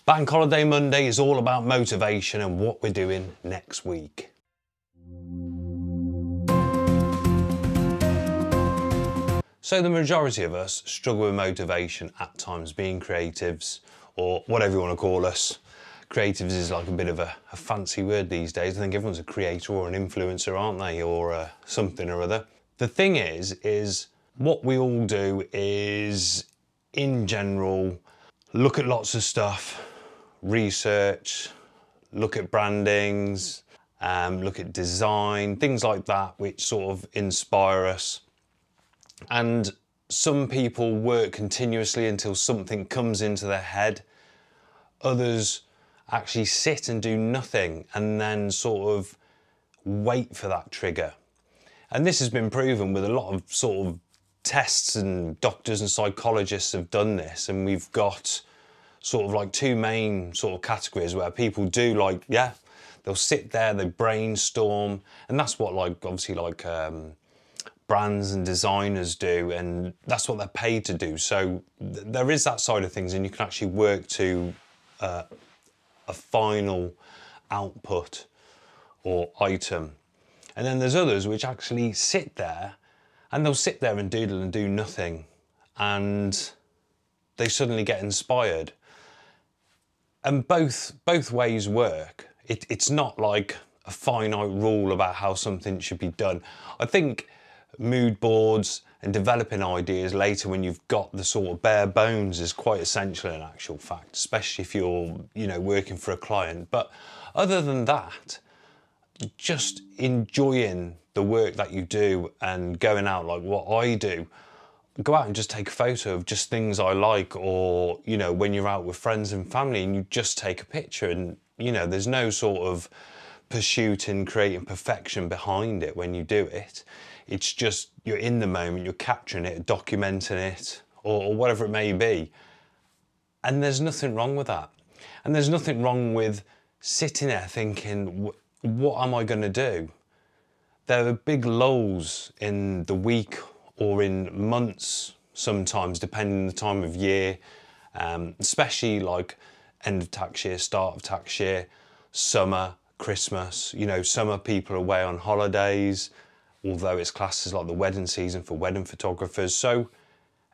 Bank Holiday Monday is all about motivation and what we're doing next week. So the majority of us struggle with motivation at times, being creatives, or whatever you want to call us. Creatives is like a bit of a fancy word these days. I think everyone's a creator or an influencer, aren't they? Or something or other. The thing is what we all do is, in general, look at lots of stuff, research, look at brandings, look at design, things like that, which sort of inspire us. And some people work continuously until something comes into their head. Others actually sit and do nothing and then sort of wait for that trigger. And this has been proven with a lot of sort of tests, and doctors and psychologists have done this, and we've got sort of like two main sort of categories where people do, like, yeah, they'll sit there, they brainstorm, and that's what, like, obviously, like brands and designers do, and that's what they're paid to do. So there is that side of things, and you can actually work to a final output or item. And then there's others which actually sit there, and they'll sit there and doodle and do nothing, and they suddenly get inspired. And both ways work. It's not like a finite rule about how something should be done. I think mood boards and developing ideas later when you've got the sort of bare bones is quite essential in actual fact, especially if you're, you know, working for a client. But other than that, just enjoying the work that you do and going out, like what I do, go out and just take a photo of just things I like, or, you know, when you're out with friends and family and you just take a picture, and, you know, there's no sort of pursuit in creating perfection behind it when you do it. It's just you're in the moment, you're capturing it, documenting it, or whatever it may be. And there's nothing wrong with that. And there's nothing wrong with sitting there thinking, what am I going to do? There are big lulls in the week or in months sometimes, depending on the time of year, especially like end of tax year, start of tax year, summer, Christmas. You know, summer people are away on holidays, although it's classed as like the wedding season for wedding photographers. So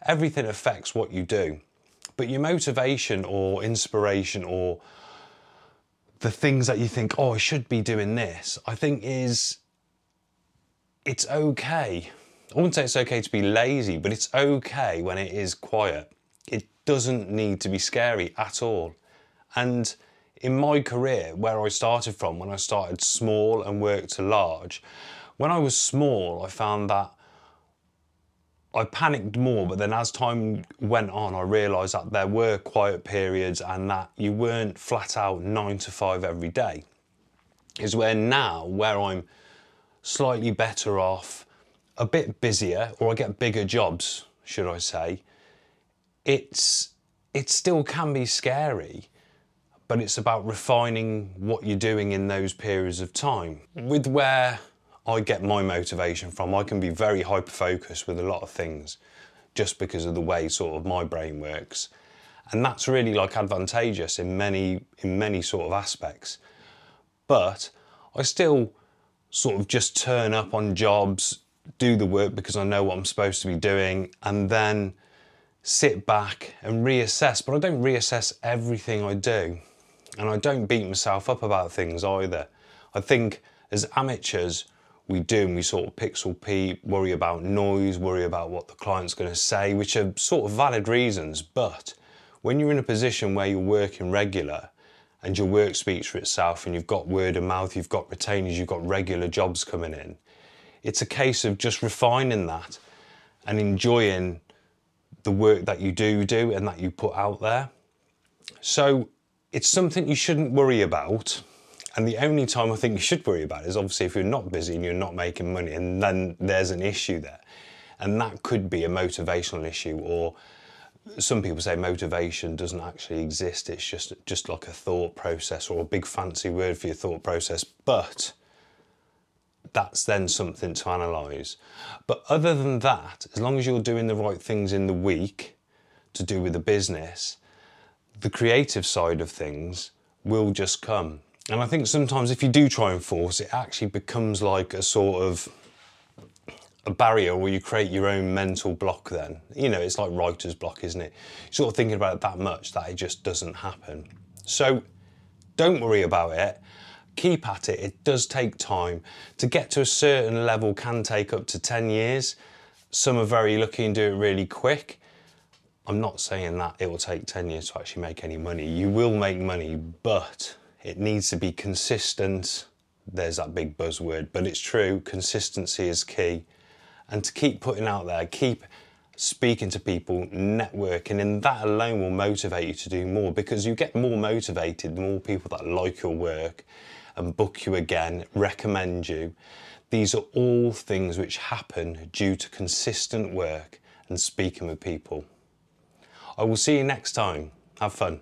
everything affects what you do. But your motivation or inspiration or the things that you think, oh, I should be doing this, I think it's okay. I wouldn't say it's okay to be lazy, but it's okay when it is quiet. It doesn't need to be scary at all. And in my career, where I started from, when I started small and worked to large, when I was small, I found that I panicked more, but then as time went on, I realised that there were quiet periods and that you weren't flat out 9 to 5 every day. Is where now, where I'm slightly better off, a bit busier, or I get bigger jobs, should I say, it still can be scary, but it's about refining what you're doing in those periods of time. With where I get my motivation from, I can be very hyper-focused with a lot of things just because of the way sort of my brain works. And that's really like advantageous in many sort of aspects. But I still sort of just turn up on jobs, do the work because I know what I'm supposed to be doing, and then sit back and reassess. But I don't reassess everything I do. And I don't beat myself up about things either. I think as amateurs, we do, and we sort of pixel peep, worry about noise, worry about what the client's going to say, which are sort of valid reasons. But when you're in a position where you're working regular and your work speaks for itself, and you've got word of mouth, you've got retainers, you've got regular jobs coming in, it's a case of just refining that and enjoying the work that you do and that you put out there. So it's something you shouldn't worry about. And the only time I think you should worry about it is obviously if you're not busy and you're not making money, and then there's an issue there. And that could be a motivational issue, or some people say motivation doesn't actually exist. It's just like a thought process, or a big fancy word for your thought process. But that's then something to analyse. But other than that, as long as you're doing the right things in the week to do with the business, the creative side of things will just come. And I think sometimes if you do try and force it, it actually becomes like a sort of a barrier, where you create your own mental block then. You know, it's like writer's block, isn't it? You're sort of thinking about it that much that it just doesn't happen. So don't worry about it. Keep at it. It does take time. To get to a certain level can take up to 10 years. Some are very lucky and do it really quick. I'm not saying that it will take 10 years to actually make any money. You will make money, but it needs to be consistent. There's that big buzzword, but it's true. Consistency is key. And to keep putting out there, keep speaking to people, networking, and that alone will motivate you to do more, because you get more motivated, the more people that like your work and book you again, recommend you. These are all things which happen due to consistent work and speaking with people. I will see you next time. Have fun.